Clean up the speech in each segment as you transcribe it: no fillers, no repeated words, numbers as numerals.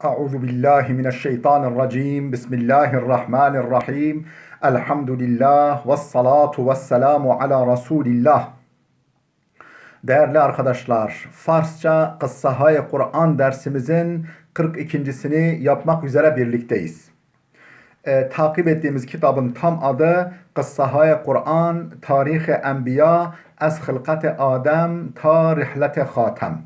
Euzu billahi mineşşeytanirracim. Bismillahirrahmanirrahim. Elhamdülillah ve salatu ve selamu ala Resulillah. Değerli arkadaşlar, Farsça Kıssahâ-i Kur'an dersimizin 42.sini yapmak üzere birlikteyiz. Takip ettiğimiz kitabın tam adı Kıssahâ-i Kur'an, Tarih-i Enbiya, Ez Hılkat-ı Adem, Ta Rihlet-i Hatem.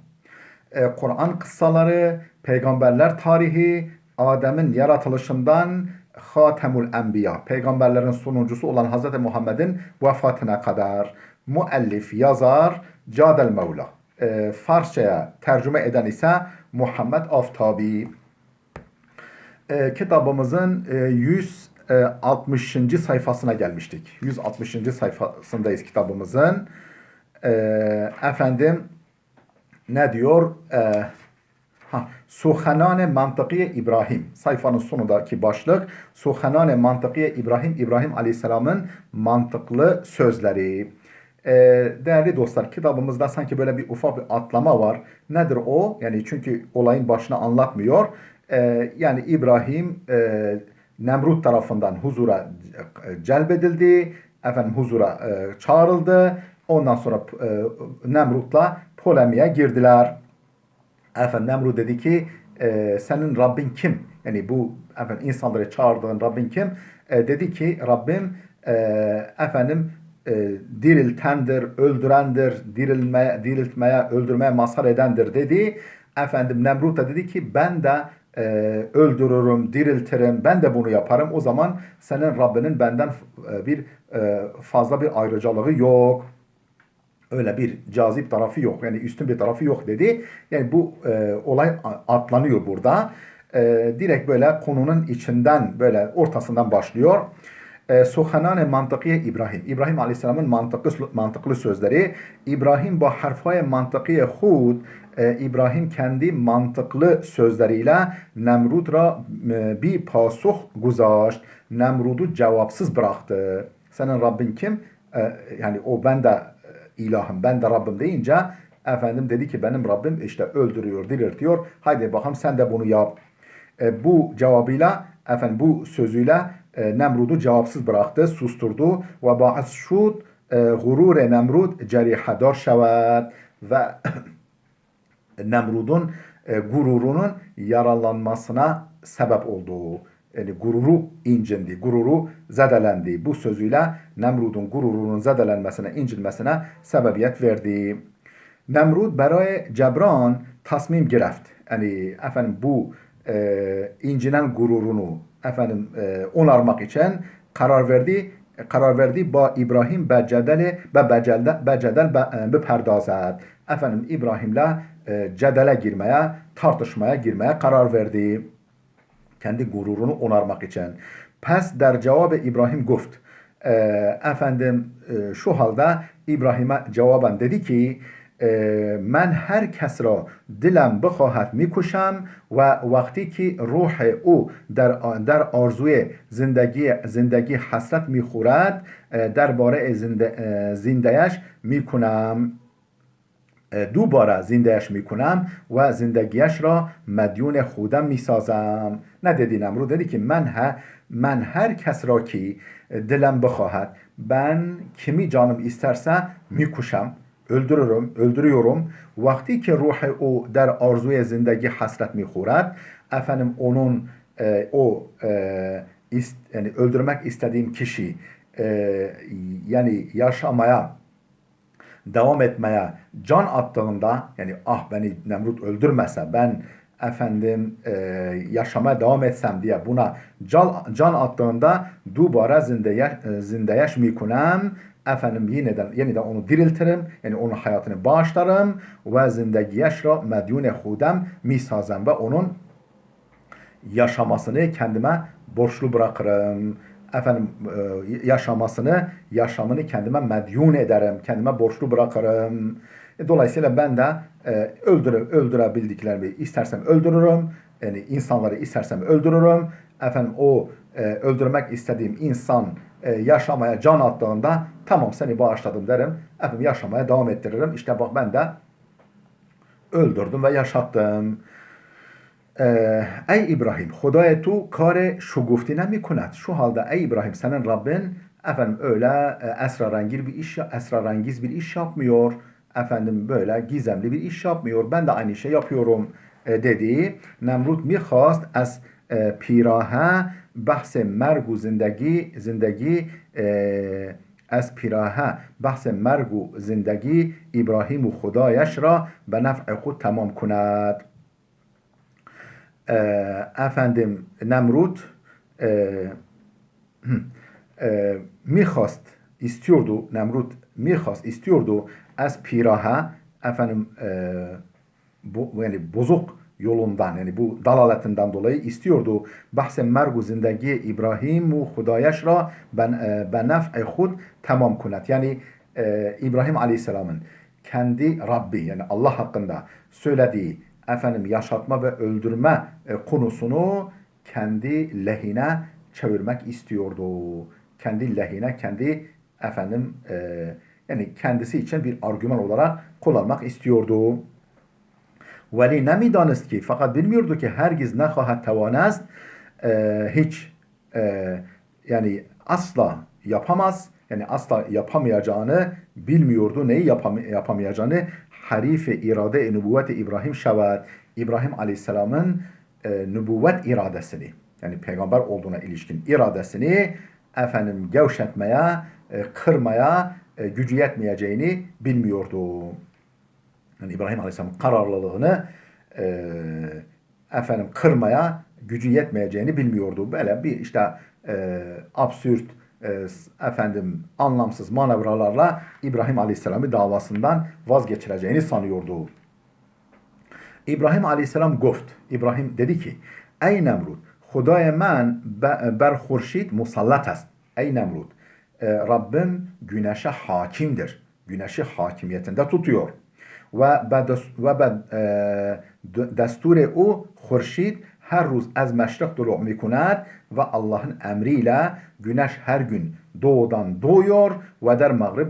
Kur'an kıssaları, peygamberler tarihi, Adem'in yaratılışından Hatemul Enbiya, peygamberlerin sonuncusu olan Hz. Muhammed'in vefatına kadar. Müellif, yazar Cadel Mevla. Farsçaya tercüme eden ise Muhammed Aftabi. Kitabımızın 160. sayfasına gelmiştik. 160. sayfasındayız kitabımızın. Efendim ne diyor? Suhanan-ı Mantıkiye İbrahim. Sayfanın sonundaki başlık Suhanan-ı Mantıkiye İbrahim. İbrahim Aleyhisselam'ın mantıklı sözleri. Değerli dostlar, kitabımızda sanki böyle bir ufak bir atlama var. Nedir o? Yani çünkü olayın başını anlatmıyor. Yani İbrahim Nemrut tarafından huzura celbedildi. Efendim huzura çağrıldı. Ondan sonra Nemrut'la polemiğe girdiler. Efendim Nemrut dedi ki senin Rabbin kim? Yani bu efendim insanları çağırdığın Rabbin kim? Dedi ki Rabbim efendim diriltendir, öldürendir, diriltmeye, öldürmeye mazhar edendir dedi. Efendim Nemrut da dedi ki ben de öldürürüm, diriltirim, ben de bunu yaparım. O zaman senin Rabbinin benden bir fazla bir ayrıcalığı yok. Öyle bir cazip tarafı yok. Yani üstün bir tarafı yok dedi. Yani bu olay atlanıyor burada. Direkt böyle konunun içinden böyle ortasından başlıyor. Suhanan-ı Mantıkiye İbrahim. İbrahim Aleyhisselam'ın mantıklı sözleri. İbrahim bu harfaya mantıkiye hud. İbrahim kendi mantıklı sözleriyle Nemrud'a bir pasuh guzaşt. Nemrud'u cevapsız bıraktı. Senin Rabbin kim? Yani o ben de ilahım, ben de Rabbim deyince efendim dedi ki benim Rabbim işte öldürüyor, diriltiyor. Haydi bakalım sen de bunu yap. Bu cevabıyla efendim bu sözüyle Nemrud'u cevapsız bıraktı, susturdu. Ve ba'as şud gurure Nemrud cerihadar şevet ve Nemrud'un gururunun yaralanmasına sebep olduğu, yani gururu incindi, gururu zedelendi. Bu sözüyle Nemrud'un gururunun zedelenmesine, incilmesine sebebiyet verdi. Nemrud برای cebran tasmim گرفت. Yani efendim bu incinen gururunu efendim onarmak için karar verdi ba İbrahim becedel beperdazet. Efendim İbrahim'le cedele girmeye, tartışmaya girmeye karar verdi. Kendi gururunu onarmak için. Pes der cevabı İbrahim guft. Efendim şu halde İbrahim'e cevaben dedi ki من هر کس را دلم بخواهد میکشم و وقتی که روح او در آرزوی زندگی حسرت میخورد درباره زندهش میکنم دوباره زندهش میکنم و زندگیش را مدیون خودم میسازم. نه dedi Nemrut dedi ki من هر کس را ki dilim بخواهد ben kimi canım isterse mikuşam öldürüyorum. Vakti ki ruhu o der arzuya zindagi hasret mihuret efendim onun yani öldürmek istediğim kişi yani yaşamaya devam etmeye can attığında yani beni Nemrut öldürmese ben efendim yaşamaya devam etsem diye buna can attığında dubara zindeyeş mikunam efendim yeniden onu diriltirim yani onun hayatını bağışlarım ve zindegiyeş ra medyune hudem misazem ve onun yaşamasını kendime borçlu bırakırım. Efendim yaşamını kendime medyun ederim, kendime borçlu bırakırım. Dolayısıyla ben de öldürebildiklerimi istersem öldürürüm, yani insanları istersem öldürürüm. Efendim o öldürmek istediğim insan yaşamaya can attığında tamam seni bağışladım derim. Efendim yaşamaya devam ettiririm. İşte bak ben de öldürdüm ve yaşattım. ey İbrahim, خدای تو کار شگفتی نمی کند. Şu halde ey İbrahim, senin Rabbin efendim öyle esrarengiz bir iş yapmıyor. Efendim böyle gizemli bir iş yapmıyor. Ben de aynı şey yapıyorum dedi. Nemrut میخواست از پیراهه بحث مرگ و زندگی از پیراهه بحث مرگ و زندگی ابراهیم و خدایش را به نفع خود تمام کند. Efendim Nemrut میخواست istiyordu. Nemrut میخواست istiyordu az piraha efendim yani bozuk yolundan yani bu dalaletinden dolayı istiyordu. Bahse mergu zindagi İbrahim ve Hudayeş ra ben nef'i hud tamam kunat. Yani İbrahim Aleyhisselam'ın kendi Rabbi yani Allah hakkında söylediği efendim yaşatma ve öldürme konusunu kendi lehine çevirmek istiyordu. Kendi lehine, kendi efendim yani kendisi için bir argüman olarak kullanmak istiyordu. Veli nemidanist ki fakat bilmiyordu ki hergiz nekhahat tevanest hiç yani asla yapamaz yani asla yapamayacağını bilmiyordu. Neyi yapamayacağını harife irade nübüvvet-i İbrahim şevet. İbrahim Aleyhisselam'ın nübüvvet iradesini yani peygamber olduğuna ilişkin iradesini efendim gevşetmeye, kırmaya gücü yetmeyeceğini bilmiyordu. Yani İbrahim Aleyhisselam'ın kararlılığını efendim kırmaya gücü yetmeyeceğini bilmiyordu. Böyle bir işte absürt efendim anlamsız manevralarla İbrahim Aleyhisselam'ı davasından vazgeçireceğini sanıyordu. İbrahim Aleyhisselam goft. İbrahim dedi ki: Ey Nemrut, Hudaya men ber hurşid musallat است. Ey Nemrut, Rabbim güneşe hakimdir. Güneşi hakimiyetinde tutuyor. Ve destur o hurşid her روز از مشرق طلوع می کند ve Allah'ın emriyle güneş her gün doğudan doğuyor ve der mağrib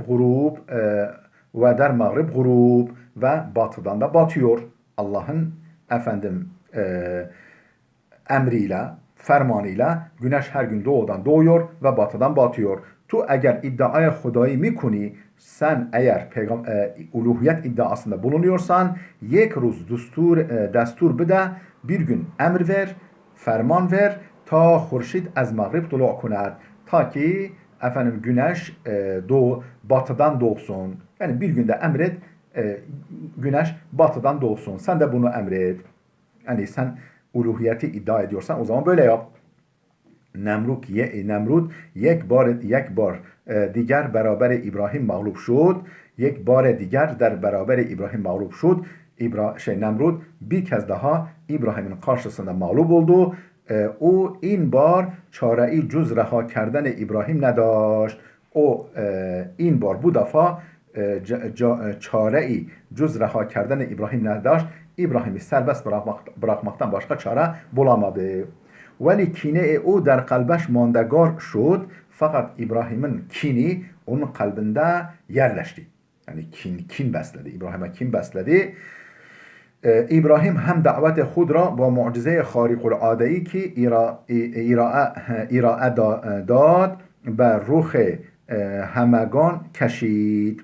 gurub ve batıdan da batıyor. Allah'ın efendim emriyle, fermanıyla güneş her gün doğudan doğuyor ve batıdan batıyor. Tu eğer iddiaya Hudayı mikuni sen eğer uluhiyet iddiasında bulunuyorsan yek ruz destur bide bir gün emir ver, ferman ver ta hurşid az mağrib tulu kunar ta ki efendim güneş batıdan doğsun. Yani bir günde emret güneş batıdan doğsun. Sen de bunu emret. Yani sen uluhiyeti iddia ediyorsan o zaman böyle yap. Nemrut یک بار دیگر برابر ابراهیم مغلوب شد یک بار دیگر در برابر ابراهیم مغلوب شد Nemrut bir kez daha İbrahim'in karşısında mağlup oldu. O این بار çare-i cüz reha kerdن İbrahim nedaşt. O این بار bu defa çare-i cüz reha kerdن İbrahim nedaşt. İbrahim'i serbest bırakmaktan başka çare bulamadı. Veli kine o der kalbeş mandegar şud fakat İbrahim'in kini onun kalbinde yerleşti. Yani kin besledi. İbrahim'e kin besledi. İbrahim hem davet خود را با معجزه خارق العاده ki ارائه داد به رخ همگان کشید.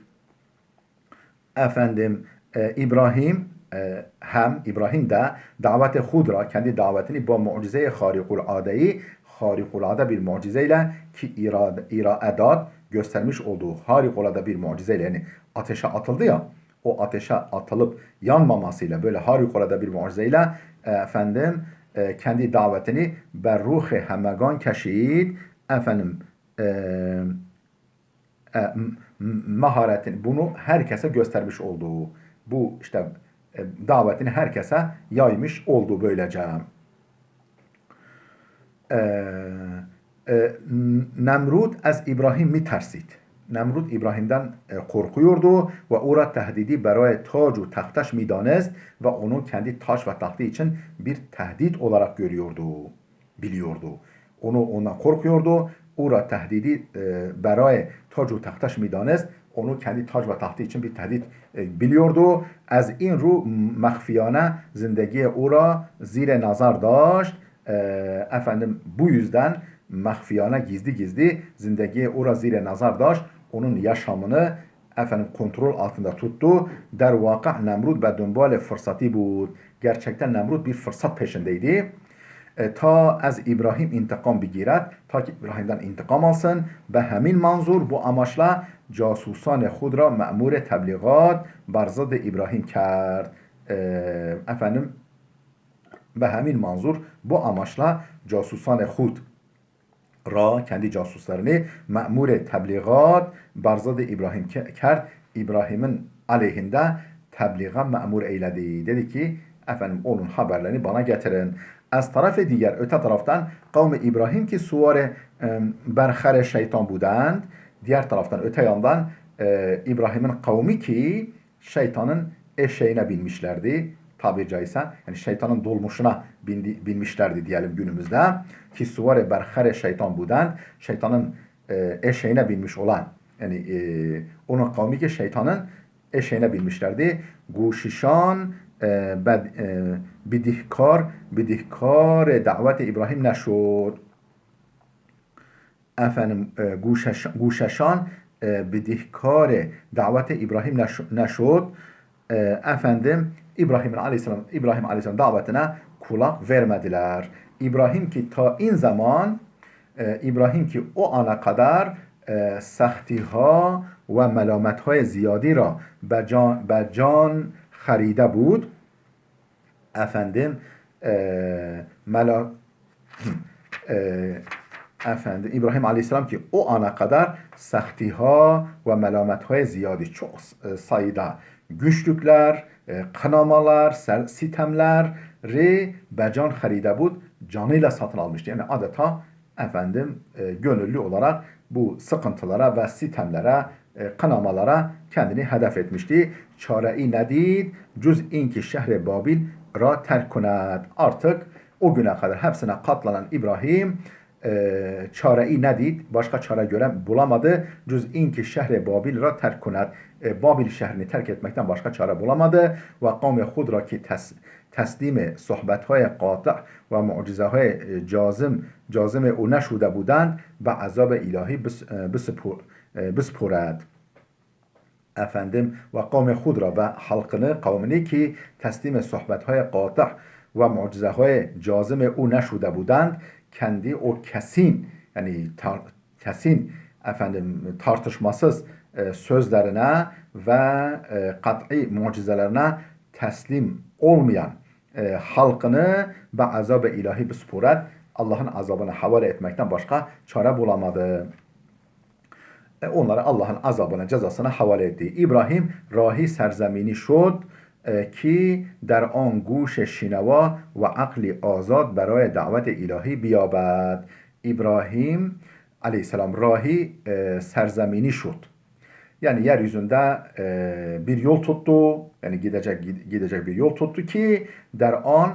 Efendim İbrahim hem İbrahim de davet خود را kendi davetini bu mucize harikulade bir mucizeyle ki iraedat göstermiş olduğu harikulade bir mucizeyle yani ateşe atıldı ya o ateşe atılıp yanmamasıyla böyle harikulade bir mucizeyle efendim kendi davetini berruhi hemegan keşid efendim maharetini bunu herkese göstermiş olduğu bu işte davetini herkese yaymış oldu böylece. Nemrut az İbrahim میترسید. Nemrut İbrahim'den korkuyordu ve ora tehdidi برای tac و taxtaş میدانست ve onu kendi taş ve tahtı için bir tehdit olarak biliyordu. Ondan korkuyordu. Ora tehdidi برای tac و taxtaş میدانست. onu kendi tac ve tahtı için bir tehdit biliyordu. Az in ru mehfiyane zindagi o ra zire nazar daşt. Efendim bu yüzden mehfiyane gizli gizli zindagi o ra zire nazar daşt. Onun yaşamını efendim kontrol altında tuttu. Der vakı Nemrut be dönbale fırsatı bud. Gerçekten Nemrut bir fırsat peşindeydi. Ta az İbrahim intikam begiret, ta ki İbrahim'den intikam alsın. Be hemin manzur bu amaçla casusan khud ra ma'mur tebliğat bar zıd İbrahim kerd. Efendim be hemin manzur bu amaçla casusan khud ra kendi casuslarını ma'mur tebliğat bar zıd İbrahim kerd. İbrahim'in aleyhinde tebliğa ma'mur eyledi. Dedi ki efendim onun haberlerini bana getirin. از طرف دیگر öte taraftan kavmi İbrahim ki suare berhere şeytan budand. Diğer taraftan öte yandan İbrahim'in kavmi ki şeytanın eşeğine binmişlerdi. Tabiri caizse yani şeytanın dolmuşuna binmişlerdi diyelim günümüzde. Ki suare berhere şeytan budand. Şeytanın eşeğine binmiş olan yani onun kavmi ki şeytanın eşeğine binmişlerdi. Guşişan بدهکار دعوت İbrahim نشد. Efendim guşeşan بدهکار davet İbrahim نشد. Efendim İbrahim Aleyhisselam davetine kulak vermediler. İbrahim ki o ana kadar سختیها و ملامتهای زیادی را به جان خریده بود. Efendim efendim İbrahim Aleyhisselam ki o ana kadar sahtiha ve melametهای ziyadi çok sayıda güçlükler, kınamalar, sitemleri becan haride bud canıyla satın almıştı. Yani adeta efendim gönüllü olarak bu sıkıntılara ve sitemlere, kınamalara kendini hedef etmişti. Çare-i nedid cüz inki şehre Babil ra terk kunet. Artık o güne kadar hepsine katlanan İbrahim çare-i nedid başka çare bulamadı. Cüz inki şehre Babil ra terk kunet. Babil şehrini terk etmekten başka çare bulamadı. Ve kavmi khud ra ki تسلیم صحبت‌های قاطع و معجزه‌های جازم او نشده بودند به عذاب الهی بسپرد. Efendim ve kavmi khud ra ve halkını kavmini ki teslim sohbetهای قاطع ve mucizeهای cazim o neşude budand kendi o kesin yani kesin efendim tartışmasız sözlerine ve kat'i mucizelerine teslim olmayan halkını ve azab-ı ilahi bispuret Allah'ın azabını havale etmekten başka çare bulamadı. Onları Allah'ın azabına, cezasına havale etti. İbrahim rahi serzemini şod ki der an گوش شنوا و عقل آزاد برای دعوت الهی بیابد. İbrahim Aleyhisselam rahi serzemini şod. Yani yeryüzünde bir yol tuttu. Yani gidecek bir yol tuttu ki der an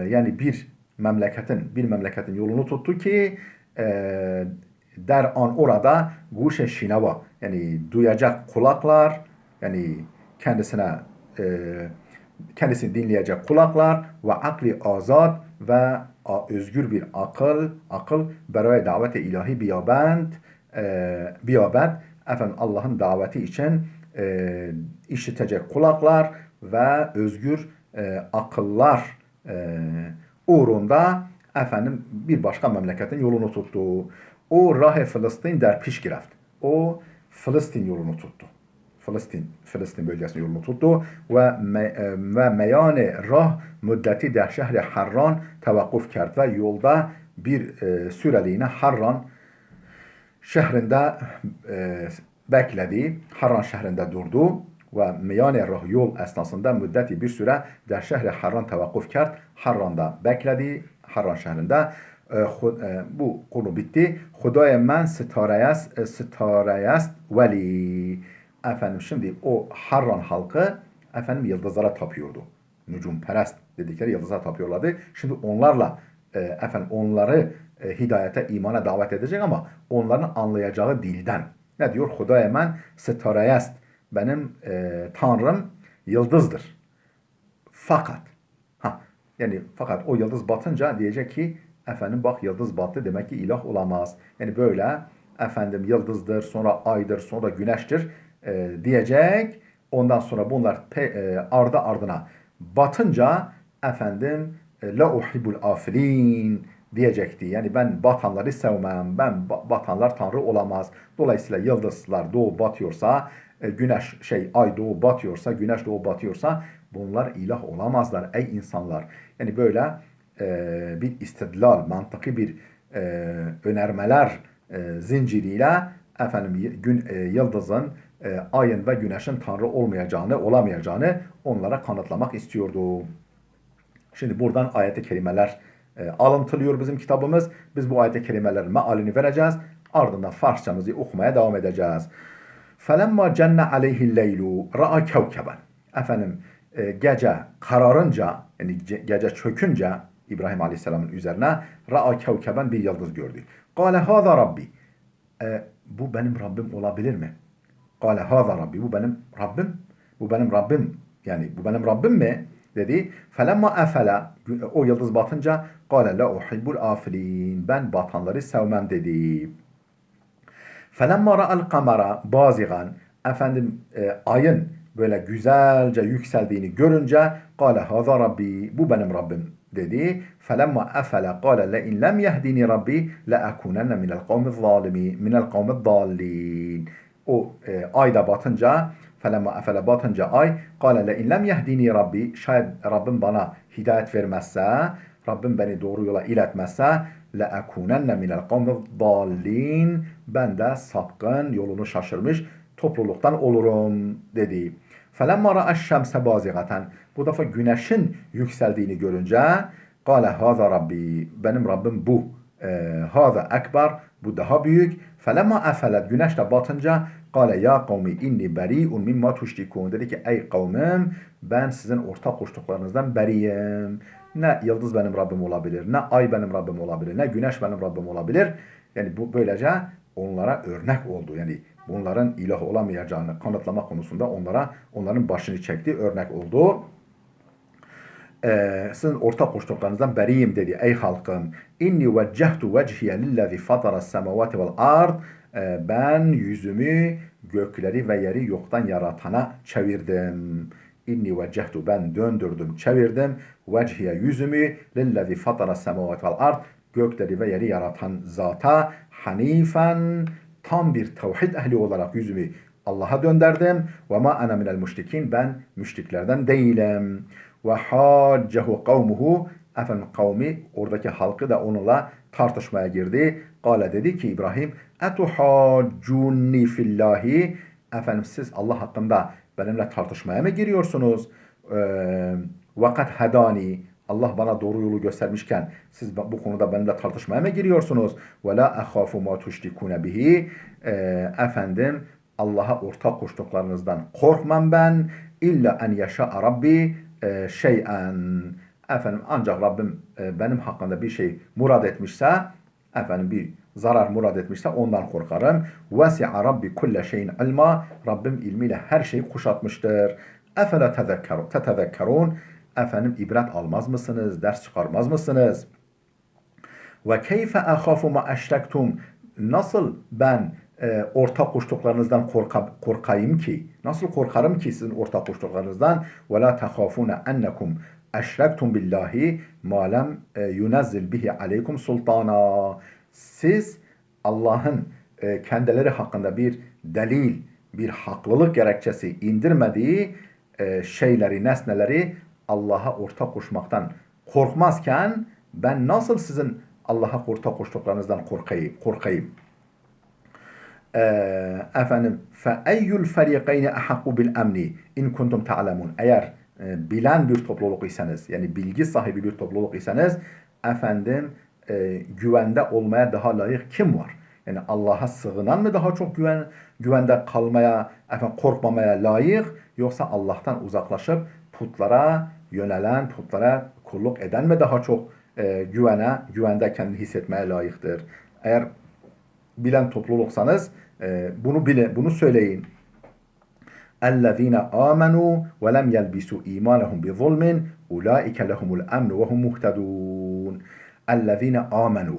yani bir memleketin yolunu tuttu ki der an orada guşe şinava yani duyacak kulaklar yani kendisini dinleyecek kulaklar ve akli azad ve özgür bir akıl beraya davete ilahi biyabend efendim Allah'ın daveti için işitecek kulaklar ve özgür akıllar uğrunda efendim bir başka memleketin yolunu tuttu. O Rah-ı Filistin der piş gireft. O Filistin yolunu tuttu. Filistin bölgesinin yolunu tuttu ve meyane rah müddeti der şehri Harran tevakkuf kert ve yolda bir süreliğine Harran şehrinde bekledi. Harran şehrinde durdu ve meyane rah yol esnasında müddeti bir süre der şehri Harran tevakkuf kert. Harran'da bekledi. Harran şehrinde bu konu bitti. Hudaya men sitareyest veli. Efendim şimdi o Harran halkı efendim yıldızlara tapıyordu. Nücumperest dedikleri yıldızlara tapıyorlardı. Şimdi onlarla efendim onları hidayete, imana davet edecek ama onların anlayacağı dilden Ne diyor? Hudaya men sitareyest. Benim tanrım yıldızdır. Fakat yani fakat o yıldız batınca diyecek ki efendim bak yıldız battı demek ki ilah olamaz. Yani böyle efendim yıldızdır, sonra aydır, sonra güneştir diyecek. Ondan sonra bunlar ardı ardına batınca efendim la uhibbul afilin diyecekti. Yani ben batanları sevmem. Ben batanlar tanrı olamaz. Dolayısıyla yıldızlar doğup batıyorsa, güneş ay doğup batıyorsa, güneş doğup batıyorsa bunlar ilah olamazlar ey insanlar. Yani böyle bir istidlal, mantıki bir önermeler zinciriyle efendim yıldızın, ayın ve güneşin tanrı olmayacağını, olamayacağını onlara kanıtlamak istiyordu. Şimdi buradan ayet-i kerimeler alıntılıyor bizim kitabımız. Biz bu ayet-i kerimelerin mealini vereceğiz. Ardından Farsçamızı okumaya devam edeceğiz. فَلَمَّا cenne عَلَيْهِ اللَّيْلُ رَأَى كَوْكَبًا. Efendim gece kararınca, yani gece çökünce İbrahim Aleyhisselam'ın üzerine ra'a kevkeben bir yıldız gördü. Kâle hâzâ Rabbi. Bu benim Rabbim olabilir mi? Kâle hâzâ Rabbi. Bu benim Rabbim. Bu benim Rabbim. Yani bu benim Rabbim mi? Dedi. Felemma efele. O yıldız batınca kâle la uhibbul afilin. Ben batanları sevmem dedi. Felemma ra'al kamera bazigan. Efendim ayın böyle güzelce yükseldiğini görünce kâle hâzâ Rabbi. Bu benim Rabbim dedi. Felemma efele kâle le in lem yehdini Rabbi le ekunenne minel kavmiz zalimi minel kavmiz dallin. O ayda batınca felemma efele batınca ay kâle le in lem yehdini Rabbi, şayet Rabbim bana hidayet vermezse, Rabbim beni doğru yola iletmezse le ekunenne minel kavmiz dallin, ben de sapkın, yolunu şaşırmış topluluktan olurum dedi. Felemma ra'aş şemse bazigaten. Bu defa güneşin yükseldiğini görünce kâle hâzâ Rabbi. Benim Rabbim bu. Hâzâ ekber. Bu daha büyük. Felemma efelet. Güneş de batınca kâle ya kavmi inni beri'un mimma tuşrikûn. Dedi ki ey kavmim ben sizin ortak koştuklarınızdan beriyim. Ne yıldız benim Rabbim olabilir, ne ay benim Rabbim olabilir, ne güneş benim Rabbim olabilir. Yani bu böylece onlara örnek oldu. Yani bunların ilah olamayacağını kanıtlama konusunda onların başını çekti, örnek oldu. Sizin ortak koştuklarınızdan beriyim dedi ey halkım. İnni veccehtu vecihiye lillezî fataras semavati vel ard. Ben yüzümü gökleri ve yeri yoktan yaratana çevirdim. İnni veccehtu ben döndürdüm, çevirdim. Vecihiye yüzümü lillezî fataras semavati vel ard. Gökleri ve yeri yaratan zata hanifen tam bir tevhid ehli olarak yüzümü Allah'a döndürdüm. Ve ma ana minel müşrikin, ben müşriklerden değilim. Ve haccehu kavmuhu, efendim kavmi oradaki halkı da onunla tartışmaya girdi. Kale dedi ki İbrahim etuhaccunni fillahi, efendim siz Allah hakkında benimle tartışmaya mı giriyorsunuz? Vakat hedani, Allah bana doğru yolu göstermişken siz bu konuda benimle tartışmaya mı giriyorsunuz? Ve la ahafu ma tuşrikune bihi, efendim Allah'a ortak koştuklarınızdan korkmam ben. İlla en yaşa Rabbi şey'en, efendim ancak Rabbim benim hakkında bir şey murad etmişse, efendim bir zarar murad etmişse ondan korkarım. Vesi'a Rabbi kulle şeyin ilma, Rabbim ilmiyle her şeyi kuşatmıştır. Efele tetezekkerun, efendim ibret almaz mısınız, ders çıkarmaz mısınız? Ve keyfe ahafu ma eşrektum, nasıl ben ortak koştuklarınızdan korkayım ki? Nasıl korkarım ki sizin ortak koştuklarınızdan? Ve la tehafune ennekum eşrektum billahi ma lem yunezzil bihi aleykum sultana. Siz Allah'ın kendileri hakkında bir delil, bir haklılık gerekçesi indirmediği şeyleri, nesneleri Allah'a ortak koşmaktan korkmazken ben nasıl sizin Allah'a ortak koştuklarınızdan korkayım? Efendim fe eyyul ferikayni ahakku bil emni in kuntum ta'lemun. Eğer bilen bir topluluk iseniz, yani bilgi sahibi bir topluluk iseniz, efendim güvende olmaya daha layık kim var? Yani Allah'a sığınan mı daha çok güvende kalmaya, efendim korkmamaya layık, yoksa Allah'tan uzaklaşıp putlara yönelen, putlara kulluk eden mi daha çok güvende kendini hissetmeye layıktır? Eğer bilen topluluksanız Bunu bilin, bunu söyleyin. اَلَّذ۪ينَ آمَنُوا وَلَمْ يَلْبِسُوا اِيمَانَهُمْ بِظُلْمٍ اُولَٰئِكَ لَهُمُ الْاَمْنُ وَهُمْ مُهْتَدُونَ اَلَّذ۪ينَ آمَنُوا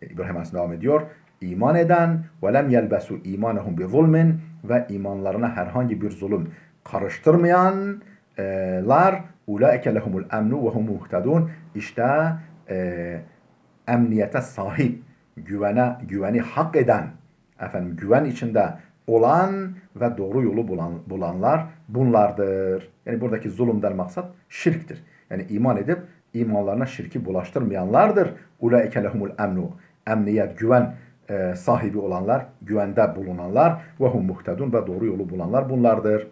İbrahim Aleyhisselam devam ediyor. İman eden وَلَمْ يَلْبَسُوا اِيمَانَهُمْ بِظُلْمٍ ve imanlarına herhangi bir zulüm karıştırmayanlar اُولَٰئِكَ لَهُمُ الْاَمْنُ وَهُمْ مُهْتَدُونَ İşte emniyete sahip, güveni hak eden, güven içinde olan ve doğru yolu bulanlar bunlardır. Yani buradaki zulümden maksat şirktir. Yani iman edip imanlarına şirki bulaştırmayanlardır. Ulaike lehumul emnu. Emniyet, güven sahibi olanlar, güvende bulunanlar ve hum muhtedun ve doğru yolu bulanlar bunlardır.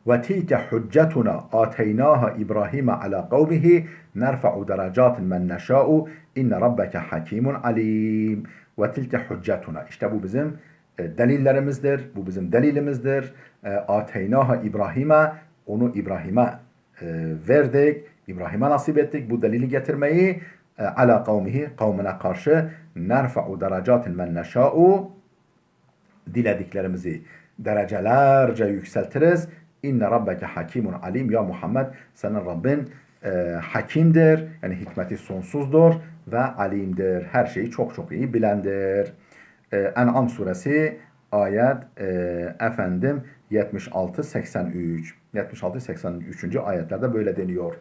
Ve tilke hüccetuna ateynaha İbrahim'e ala kavmihi nerfa'u derecatin men neşâ'u inne rabbeke hakimun alim. Ve tilke hüccetuna. İşte bu bizim delillerimizdir. Bu bizim delilimizdir. Ateynaha İbrahim'e, onu İbrahim'e verdik. İbrahim'e nasip ettik bu delili getirmeyi. Ala kavmihi, kavmine karşı nerfa'u derecatin men neşâ'u, dilediklerimizi derecelerce yükseltiriz. İnne rabbeke hakimun alim. Ya Muhammed, senin Rabbin hakimdir. Yani hikmeti sonsuzdur ve alimdir. Her şeyi çok çok iyi bilendir. En'am suresi ayet 76-83. 76-83. ayetlerde böyle deniyor.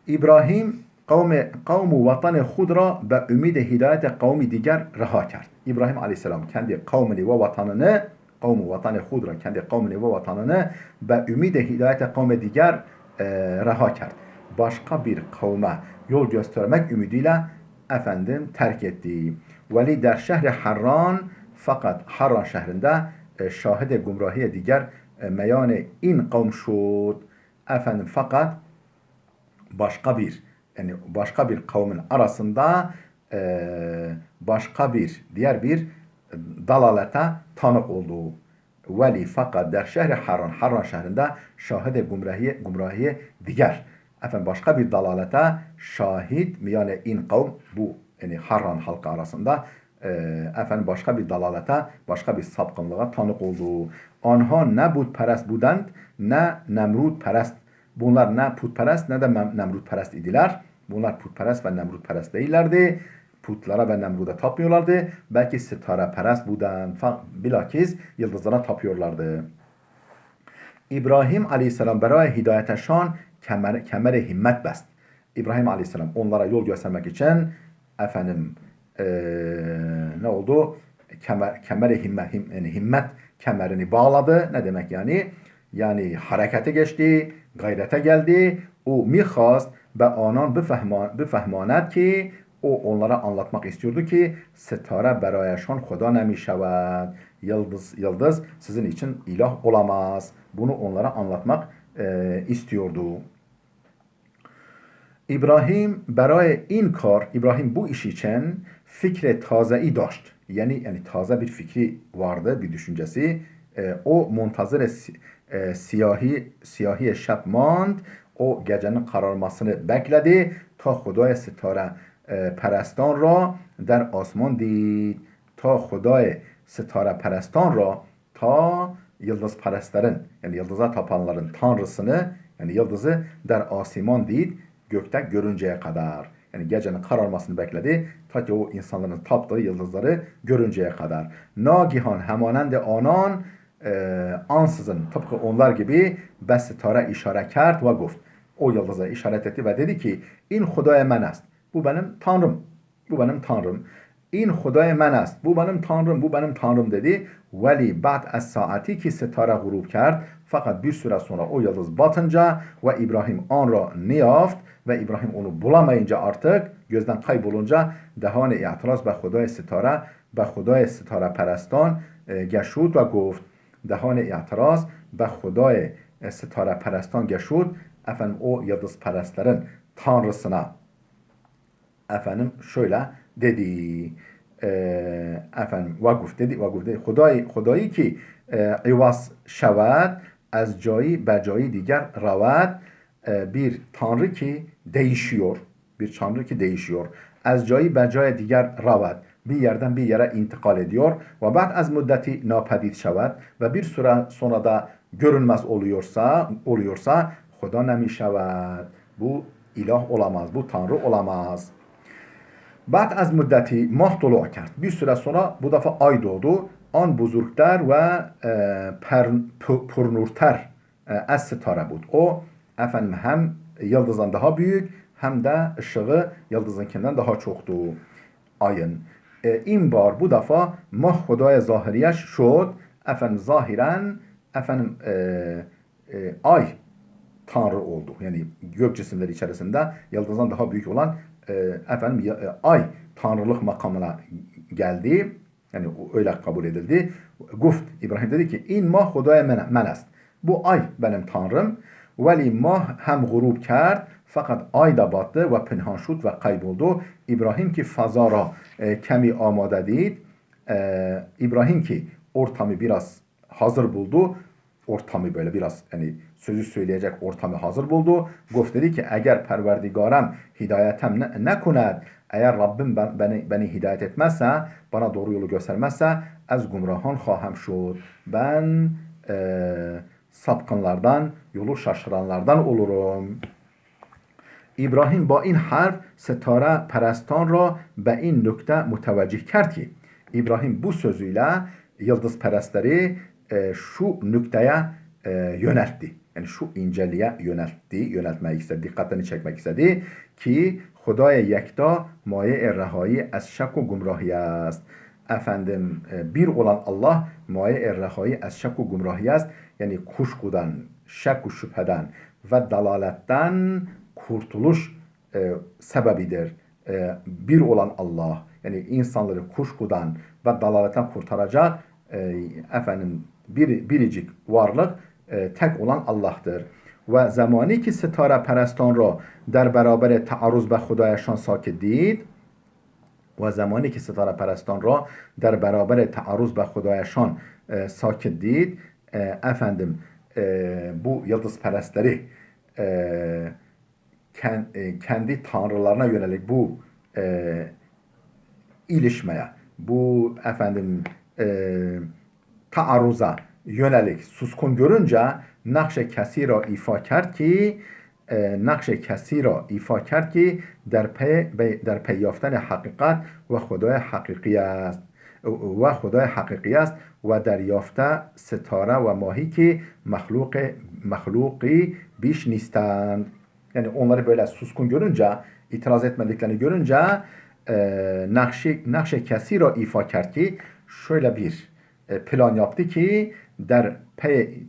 İbrahim kavmu vatanı hudra ve ümide hidayete kavmi diğer reha kert. İbrahim Aleyhisselam kendi kavmini ve vatanını, kavmu vatanı hudra, kendi kavmini ve vatanını ve ümide hidayete kavmi diğer reha kert. Başka bir kavme yol göstermek ümidiyle terk etti. Veli der şehri Harran, fakat Harran şehrinde şahide gumrahiye diğer meyane in kavm şud. Fakat başka bir kavmin arasında diğer bir dalalete tanık oldu. Veli fakat der şehri Harran şehrinde şahide gumrahiye diğer. Başka bir dalalete şahit, yani in kavm, bu yani Harran halkı arasında başka bir dalalete, başka bir sapkınlığa tanık oldu. Anha ne putperest budand, ne nemrutperest. Bunlar ne putperest ne de nemrutperest idiler. Bunlar putperest ve nemrutperest değillerdi. Putlara ve nemruda tapmıyorlardı. Belki sitareperest budand, bilakis yıldızlara tapıyorlardı. İbrahim Aleyhisselam beraya hidayeteşan kemere himmet best. İbrahim Aleyhisselam onlara yol göstermek için ne oldu? Kemere himmet kemerini bağladı. Ne demek yani? Yani harekete geçti, gayrete geldi. O mihast ve anan bifehmanet ki o onlara anlatmak istiyordu ki setare berayeşan Huda nemişevad. Yıldız sizin için ilah olamaz. Bunu onlara anlatmak istiyordu. İbrahim beraya inkar, İbrahim bu iş için fikre tazeyi daşt. Yani taze bir fikri vardı, bir düşüncesi. O muntazır siyahi şab mand. O gecenin kararmasını bekledi. Ta Hudaya sitare perestان را در آسمان دید. تا خدای ستاره perestان را, ta yıldız perestlerin, yani yıldıza tapanların tanrısını, yani yıldızı der asiman değil, gökte görünceye kadar. Yani gecenin kararmasını bekledi ta ki o insanların taptığı yıldızları görünceye kadar. Nagihan hemanende anan, ansızın tıpkı onlar gibi bestara işaret kert ve guft. O yıldıza işaret etti ve dedi ki in Hudaya men est. Bu benim tanrım. Bu benim tanrım. İn Hudaya men est. Bu benim tanrım. Bu benim tanrım dedi. Veli ba'd es saati ki setare gurub kert. Fakat bir süre sonra o yıldız batınca ve İbrahim anra niyaft ve İbrahim onu bulamayınca artık gözden kaybolunca dehane i'tiraz be Hudaya setare perestان گشود و گفت دهان اعتراض به خدای ستاره پرستان گشود. O yıldız perestlerin tanrısına şöyle dedi. Vakuf dedi. Hudayı ki ivas şevad az cayi be cayi diğer ravad, bir tanrı ki değişiyor. Bir tanrı ki değişiyor. از جایی به جای دیگر رود، bir yerden bir yere intikal ediyor ve بعد از müddeti napadid şevad ve bir süre sonra da görünmez oluyorsa Huda nemi şevad. Bu ilah olamaz, bu tanrı olamaz. بعد از müddeti mah طلوع کرد. Bir süre sonra bu defa ay doğdu. An buzurgter ve purnurter az ستاره بود. O efendim hem yıldızdan daha büyük hem de ışığı yıldızınkinden daha çoktu ayın. این بار bu defa mah خدای ظاهریش شد. Efendim zahiren efendim ay tanrı oldu. Yani gök cisimleri içerisinde yıldızdan daha büyük olan efendim ay tanrılık makamına geldi. Yani öyle kabul edildi. Guft İbrahim dedi ki in mah hudaya men est. Bu ay benim tanrım. Veli mah hem gurub kerd. Fakat ay da battı ve pinhan şud ve kayboldu. İbrahim ki fazara kemi amade did. İbrahim ki ortamı biraz hazır buldu. Ortamı böyle biraz yani sözü söyleyecek ortamı hazır buldu. Guft dedi ki eğer perverdigarem hidayetem ne kunet, eğer Rabbim beni hidayet etmezse, bana doğru yolu göstermezse az gumrahan xahem şud. Ben sapkınlardan, yolu şaşıranlardan olurum. İbrahim با این حرف ستاره پرستان را به این نکته متوجه کرد ki İbrahim bu sözüyle yıldız perestleri şu nükteye yöneltti. Yani şu inceliğe yöneltmek istedi, dikkatini çekmek istedi ki Hudaya yekta maye rehayi az şek u gumrahi است. Efendim bir olan Allah maye rehayi az şek u gumrahi است. Yani kuşkudan, şek u şüpheden ve dalaletten kurtuluş sebebidir. Bir olan Allah yani insanları kuşkudan ve dalaletten kurtaracak efendim biricik varlık tek olan Allah'tır. Ve zamani ki ستاره پرستان را در برابر تعرض به خدایشان ساکت دید و زمانی که ستاره پرستان را در برابر تعرض به خدایشان ساکت did efendim bu yıldız perestleri kendi tanrılarına yönelik bu ilişmeye, bu efendim taarruza yönelik suskun görünce nakş-ı kesi ra ifa کرد ki در پی یافتن حقیقت و خدای حقیقی است و دریافته ستاره و ماهی که مخلوقی بیش نیستند. Yani onları böyle suskun görünce, itiraz etmediklerini görünce nakş-ı kesi ra ifa کرد ki şöyle bir plan yaptı ki der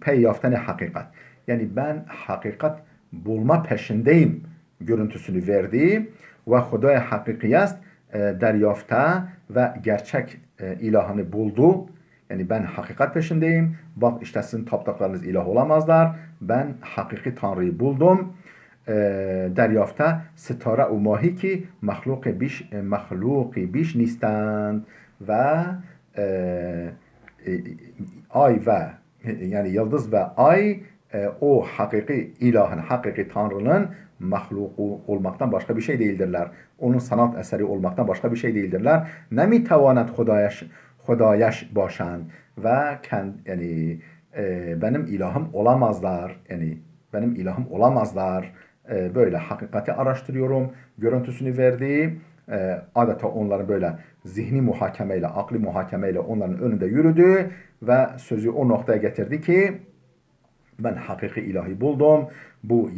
pey yaftene hakikat. Yani ben hakikat bulma peşindeyim görüntüsünü verdi ve Hudaya hakikiyest deryafta ve gerçek ilahını buldu. Yani ben hakikat peşindeyim. Bak işte sizin taptıklarınız ilah olamazlar. Ben hakiki Tanrı'yı buldum. Deryafta ستاره و ماهی که مخلوقی بیش نیستند ve ay ve yani yıldız ve ay o hakiki ilahın, hakiki Tanrı'nın mahluku olmaktan başka bir şey değildirler. Onun sanat eseri olmaktan başka bir şey değildirler. Nemi tavanet hudayaş başan ve yani benim ilahım olamazlar. Yani benim ilahım olamazlar. Böyle hakikati araştırıyorum. Görüntüsünü verdi. Adeta onların böyle zihni muhakemeyle, akli muhakemeyle onların önünde yürüdü ve sözü o noktaya getirdi ki ben hakiki ilahi buldum. Bu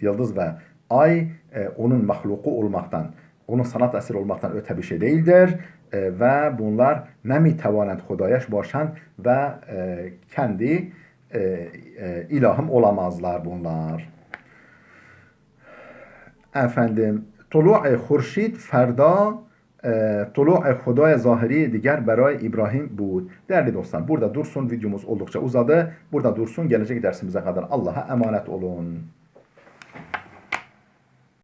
yıldız ve ay onun mahluku olmaktan, onun sanat eseri olmaktan öte bir şey değildir. Ve bunlar nemi tevanet hudayaş başan ve kendi ilahım olamazlar bunlar. Efendim طلوع خورشید فردا طلوع خدای ظاهری دیگر برای İbrahim بود. Değerli dostlar burada dursun, videomuz oldukça uzadı. Burada dursun, gelecek dersimize kadar Allah'a emanet olun.